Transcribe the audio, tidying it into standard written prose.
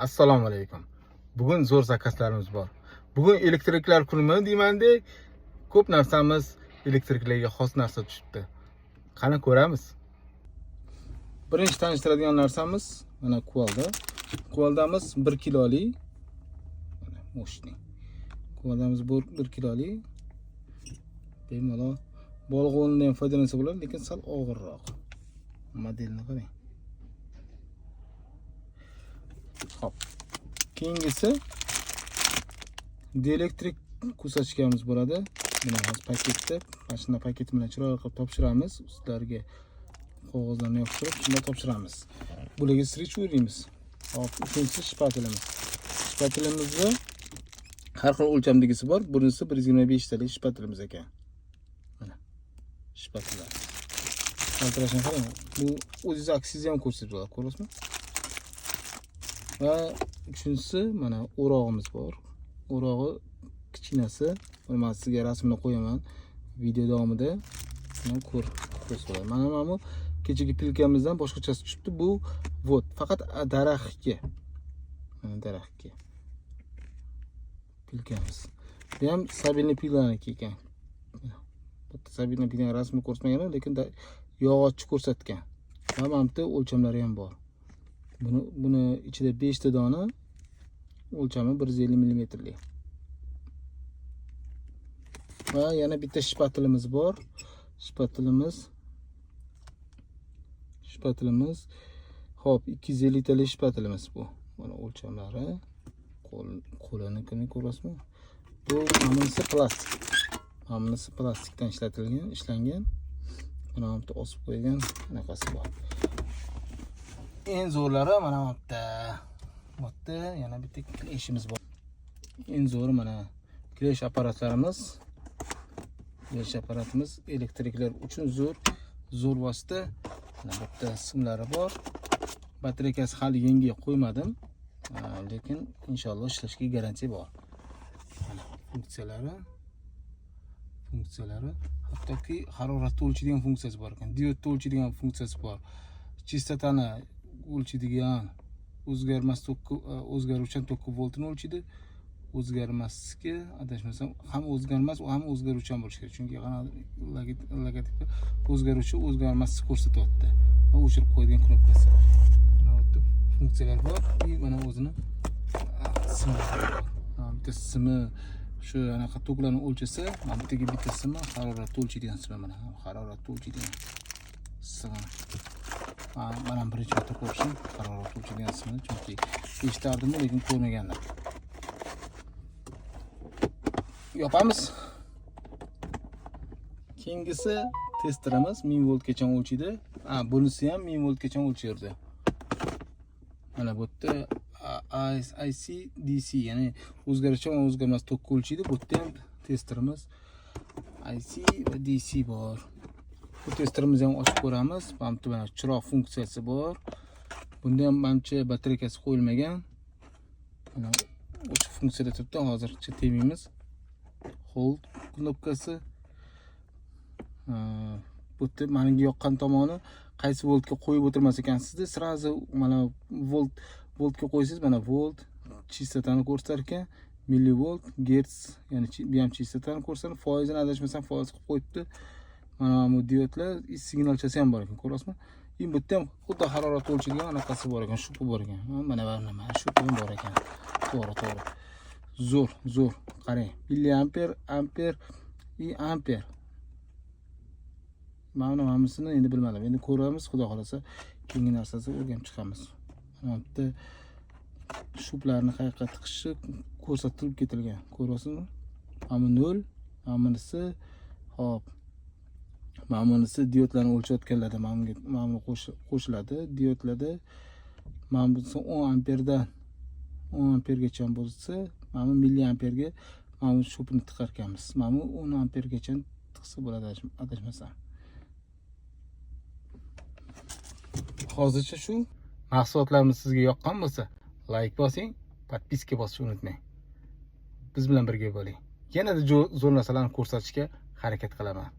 Assalomu alaykum. Bugun zo'r zakazlarimiz bor. Bugun elektriklar kunimi deymanda, ko'p narsamiz elektriklarga xos narsa tushibdi. Qani ko'ramiz. Birinchi tanishtiradigan narsamiz mana kuvalda. Kuvaldamiz 1 kilolik. Mana moshni. Kuvaldamiz 1 kilolik. Bemalol bolg'ondan ham foydalansa bo'ladi, lekin sal og'irroq. Modelni qarang. Hop. Keyingisi dielektrik ko'rsatkichimiz bo'ladi. Buni paketda, mashina paketi bilan chiroyli qilib topshiramiz. Ustlariga qog'ozlarni yopishtirib, shunday topshiramiz. Bularga switch o'raymiz. Hop, ikkinchisi shpatelimiz. Shpatelimizda har xil o'lchamdagisi bor. Bunisi 125 talik shpatelimiz ekan. Mana shpatellar. Kontrastni qarang. Bu o'zingiz aksizni ham ko'rsatib beradi, ko'rasizmi? Va uchinchisi mana o'rog'imiz bor. O'rog'i kichkinasi. Men sizga rasmini qo'yaman. Video davomida buni ko'rasiz. Mana bu kechagi pilkamizdan boshqachasi tushibdi. Bu vot faqat daraxtga. Mana daraxtga. Pilkamiz. Bu ham sabilni pillaniki ekan. Bu sabilni pilgan rasmini ko'rsatmagan, lekin yog'ochni ko'rsatgan. Va mana bu o'lchamlari ham bor. Buni ichida 5 ta dona, o'lchami 150 mm. Va yana bitta shpatelimiz bor. Shpatelimiz hop 250 talik shpatelimiz bu. Mana o'lchamlari, qo'linikini ko'rasizmi? Bu hammasi plastik. Hammasi plastikdan ishlangan. Mana bu osib qo'ygan anaqasi bor. En zo'rlari mana bu yerda yana bitta kleshimiz bor. En zo'ri mana klesh apparatlarimiz. Klesh apparatimiz elektriklar uchun zo'r vosita. Mana bu yerda simlari bor. Batareykasi hali yangiga qo'ymadim, lekin inshaalloh ishlashga garantiya bor. Mana funksiyalari, hattoki haroratni o'lchaydigan funksiyasi bor ekan. Diodni o'lchaydigan funksiyasi bor. Chistotani o'lchaydigan o'zgaruvchan tokki voltni o'lchaydi. O'zgarmasga adashmasam ham o'zgarmas, ham o'zgaruvchan bo'lishi kerak. Chunki logotipi o'zgarmasni ko'rsatyapti. Va o'chirib qo'yadigan knopkasi. Mana bu funksiyalar bor. Mana o'zini simlari bor. Bitta simi shu anaqa toklarni o'lchasa, mana bu yerga bitta simi haroratni o'lchaydigan simi, mana haroratni o'lchaydigan simi. Mana birinchi marta ko'rishim haroratni o'lchaydigan simi, chunki eshitardim, lekin ko'rmagandim. Yopamiz. Keyingisi testerimiz 1000 voltgacha o'lchaydi. Bunisi ham 1000 voltgacha o'lchaydi. Mana bu yerda IC DC, ya'ni o'zgaruvchan va o'zgarmas tok o'lchaydi. Bu yerda ham testerimiz IC va DC bor. Bu testerimizni ham ochib ko'ramiz. Mana chiroq funksiyasi bor. Bunda ham manimcha batareykasi qo'yilmagan. Mana o'sha funksiyada turibdi. Hozircha tegmaymiz. Hold knopkasi. Bu yerda menga yoqqan tomoni qaysi voltga qo'yib o'tirmas ekansizda, sirazi mana voltga qo'ysangiz, mana volt chistotani ko'rsatar ekan, millivolt, gerts, ya'ni bu ham chistotani ko'rsatadi. Foizini adashmasam foiz qilib qo'yibdi. Mana bu diodlar signalchasi ham bor ekan, ko'rasizmi? Bu yerda ham xuddi harorat o'lchaydigan anaqasi bor ekan, shupi bor ekan. Mana shupi ham bor ekan. To'g'ri. Zo'r. Qarang. Milliamper, amper, amper. Mana hammasini endi bilmadim. Endi ko'ramiz, xudo xolasa, keyingi narsasi o'rganib chiqamiz. Mana bu yerda shuplarni qayerga tiqishi ko'rsatilib ketilgan. Ko'rasizmi? Mana 0, hammasi hop. Mana diodlarni o'lchayotganlarda mana qo'shiladi. Diodlarda mana bu 10 amperdan 10 ampergacha bo'lsa, mana milliamperga mana shupni tiqar ekanmiz. Mana 10 ampergacha tiqsa bo'ladi, adashmasam. Hozircha shu. Mahsulotlarimiz sizga yoqqan bo'lsa, like bosing, podpiska bosishni unutmang. Biz bilan birga bo'ling. Yanada zo'r narsalarni ko'rsatishga harakat qilaman.